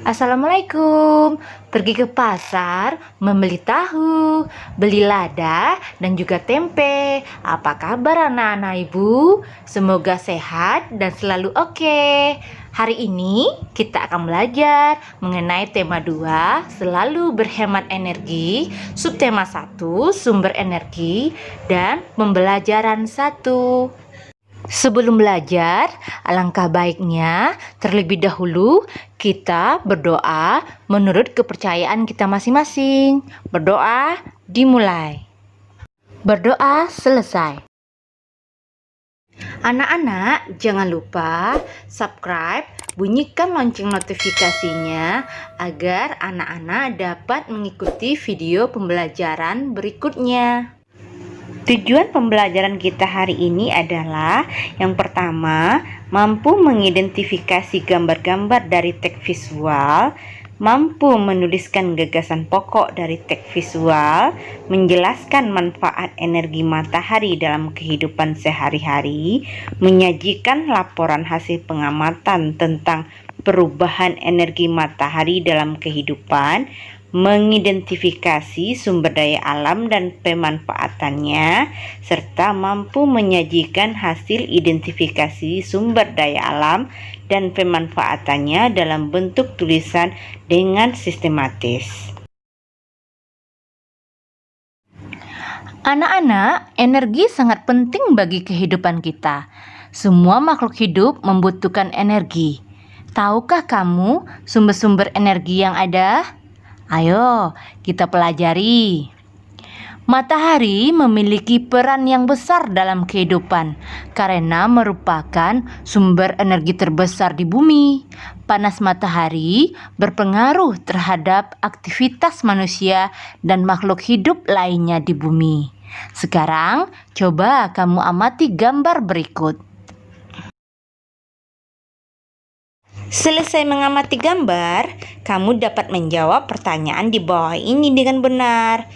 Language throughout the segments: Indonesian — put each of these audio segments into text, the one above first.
Assalamualaikum. Pergi ke pasar, membeli tahu, beli lada, dan juga tempe. Apa kabar anak-anak ibu? Semoga sehat dan selalu oke. Hari ini kita akan belajar mengenai tema 2, selalu berhemat energi, subtema 1, sumber energi, dan pembelajaran 1. Sebelum belajar, alangkah baiknya terlebih dahulu kita berdoa menurut kepercayaan kita masing-masing. Berdoa dimulai. Berdoa selesai. Anak-anak, jangan lupa subscribe, bunyikan lonceng notifikasinya agar anak-anak dapat mengikuti video pembelajaran berikutnya. Tujuan pembelajaran kita hari ini adalah yang pertama, mampu mengidentifikasi gambar-gambar dari teks visual, mampu menuliskan gagasan pokok dari teks visual, menjelaskan manfaat energi matahari dalam kehidupan sehari-hari, menyajikan laporan hasil pengamatan tentang perubahan energi matahari dalam kehidupan, mengidentifikasi sumber daya alam dan pemanfaatannya, serta mampu menyajikan hasil identifikasi sumber daya alam dan pemanfaatannya dalam bentuk tulisan dengan sistematis. Anak-anak, energi sangat penting bagi kehidupan kita. Semua makhluk hidup membutuhkan energi. Tahukah kamu sumber-sumber energi yang ada? Ayo, kita pelajari. Matahari memiliki peran yang besar dalam kehidupan karena merupakan sumber energi terbesar di bumi. Panas matahari berpengaruh terhadap aktivitas manusia dan makhluk hidup lainnya di bumi. Sekarang, coba kamu amati gambar berikut. Selesai mengamati gambar, kamu dapat menjawab pertanyaan di bawah ini dengan benar.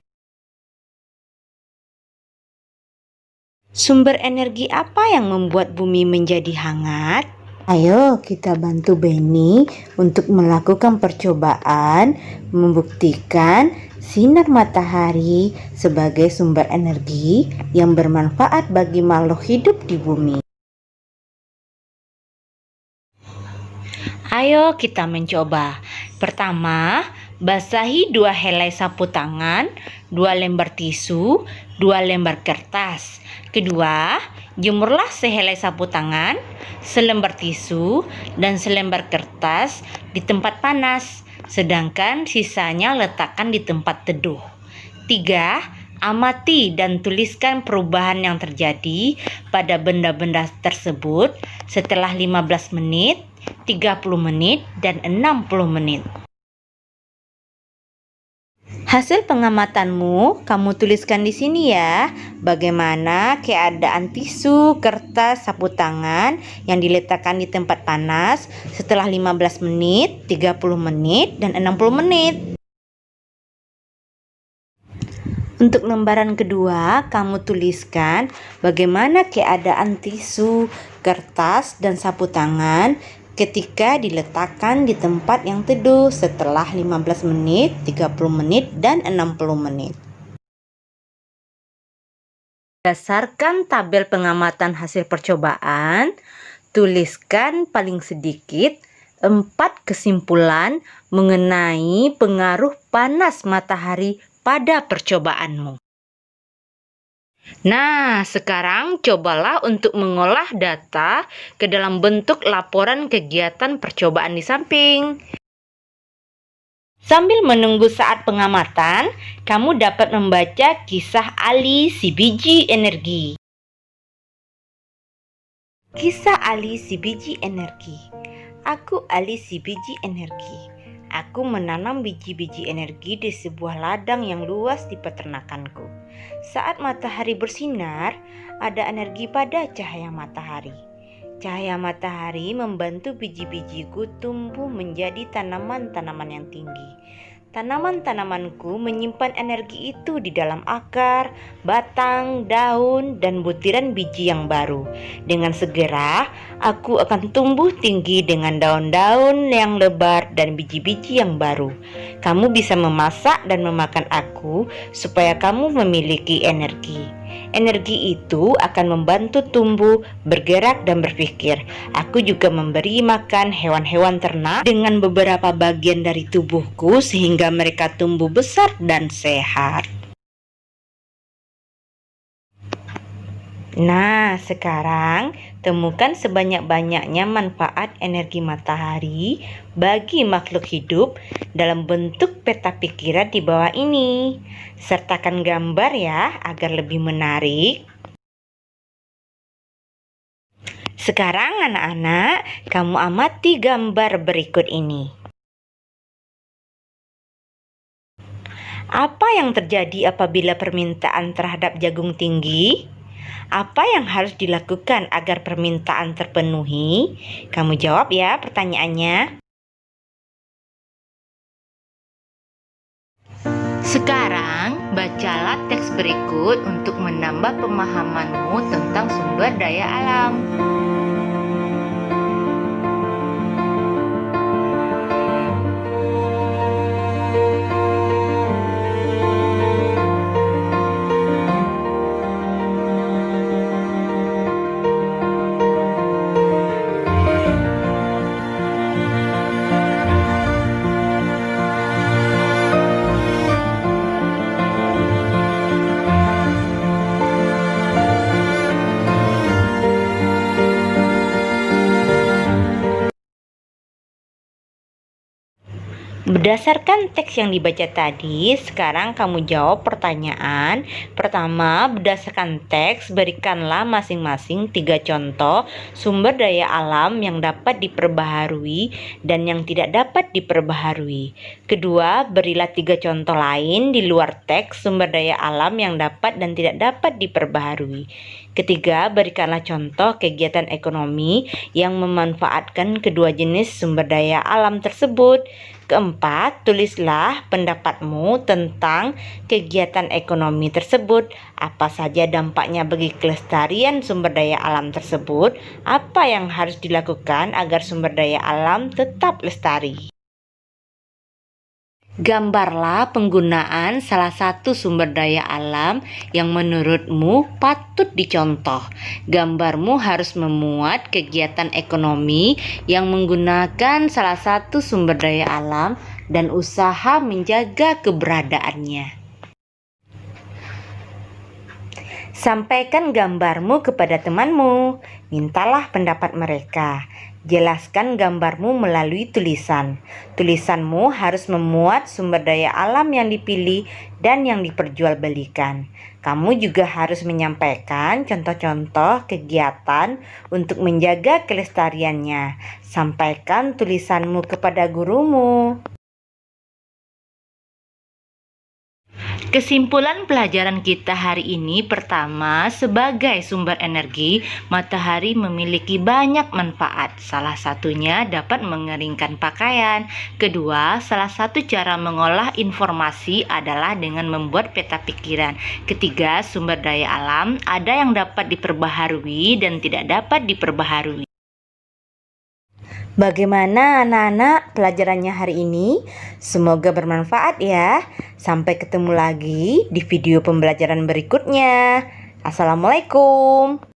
Sumber energi apa yang membuat bumi menjadi hangat? Ayo kita bantu Benny untuk melakukan percobaan membuktikan sinar matahari sebagai sumber energi yang bermanfaat bagi makhluk hidup di bumi. Ayo kita mencoba. Pertama, basahi 2 helai sapu tangan, 2 lembar tisu, 2 lembar kertas. Kedua, jemurlah sehelai sapu tangan, selembar tisu, dan selembar kertas di tempat panas, sedangkan sisanya letakkan di tempat teduh. 3. Amati dan tuliskan perubahan yang terjadi pada benda-benda tersebut setelah 15 menit, 30 menit, dan 60 menit. Hasil pengamatanmu kamu tuliskan di sini ya. Bagaimana keadaan tisu, kertas, sapu tangan yang diletakkan di tempat panas setelah 15 menit, 30 menit, dan 60 menit. Untuk lembaran kedua, kamu tuliskan bagaimana keadaan tisu, kertas, dan sapu tangan ketika diletakkan di tempat yang teduh setelah 15 menit, 30 menit, dan 60 menit. Berdasarkan tabel pengamatan hasil percobaan, tuliskan paling sedikit 4 kesimpulan mengenai pengaruh panas matahari pada percobaanmu. Nah, sekarang cobalah untuk mengolah data ke dalam bentuk laporan kegiatan percobaan di samping. Sambil menunggu saat pengamatan, kamu dapat membaca kisah Ali si biji energi. Kisah Ali si biji energi. Aku Ali si biji energi. Aku menanam biji-biji energi di sebuah ladang yang luas di peternakanku. Saat matahari bersinar, ada energi pada cahaya matahari. Cahaya matahari membantu biji-bijiku tumbuh menjadi tanaman-tanaman yang tinggi. Tanaman-tanamanku menyimpan energi itu di dalam akar, batang, daun, dan butiran biji yang baru. Dengan segera, aku akan tumbuh tinggi dengan daun-daun yang lebar dan biji-biji yang baru. Kamu bisa memasak dan memakan aku supaya kamu memiliki energi. Energi itu akan membantu tumbuh, bergerak, dan berpikir. Aku juga memberi makan hewan-hewan ternak dengan beberapa bagian dari tubuhku sehingga mereka tumbuh besar dan sehat. Nah, sekarang temukan sebanyak-banyaknya manfaat energi matahari bagi makhluk hidup dalam bentuk peta pikiran di bawah ini. Sertakan gambar ya agar lebih menarik. Sekarang anak-anak, kamu amati gambar berikut ini. Apa yang terjadi apabila permintaan terhadap jagung tinggi? Apa yang harus dilakukan agar permintaan terpenuhi? Kamu jawab ya pertanyaannya. Sekarang, bacalah teks berikut untuk menambah pemahamanmu tentang sumber daya alam. Berdasarkan teks yang dibaca tadi, sekarang kamu jawab pertanyaan. Pertama, berdasarkan teks, berikanlah masing-masing 3 contoh sumber daya alam yang dapat diperbaharui dan yang tidak dapat diperbaharui. Kedua, berilah 3 contoh lain di luar teks sumber daya alam yang dapat dan tidak dapat diperbaharui. Ketiga, berikanlah contoh kegiatan ekonomi yang memanfaatkan kedua jenis sumber daya alam tersebut. Keempat, tulislah pendapatmu tentang kegiatan ekonomi tersebut. Apa saja dampaknya bagi kelestarian sumber daya alam tersebut? Apa yang harus dilakukan agar sumber daya alam tetap lestari? Gambarlah penggunaan salah satu sumber daya alam yang menurutmu patut dicontoh. Gambarmu harus memuat kegiatan ekonomi yang menggunakan salah satu sumber daya alam dan usaha menjaga keberadaannya. Sampaikan gambarmu kepada temanmu. Mintalah pendapat mereka. Jelaskan gambarmu melalui tulisan. Tulisanmu harus memuat sumber daya alam yang dipilih dan yang diperjualbelikan. Kamu juga harus menyampaikan contoh-contoh kegiatan untuk menjaga kelestariannya. Sampaikan tulisanmu kepada gurumu. Kesimpulan pelajaran kita hari ini, pertama, sebagai sumber energi, matahari memiliki banyak manfaat. Salah satunya dapat mengeringkan pakaian. Kedua, salah satu cara mengolah informasi adalah dengan membuat peta pikiran. Ketiga, sumber daya alam ada yang dapat diperbaharui dan tidak dapat diperbaharui. Bagaimana anak-anak pelajarannya hari ini? Semoga bermanfaat ya. Sampai ketemu lagi di video pembelajaran berikutnya. Assalamualaikum.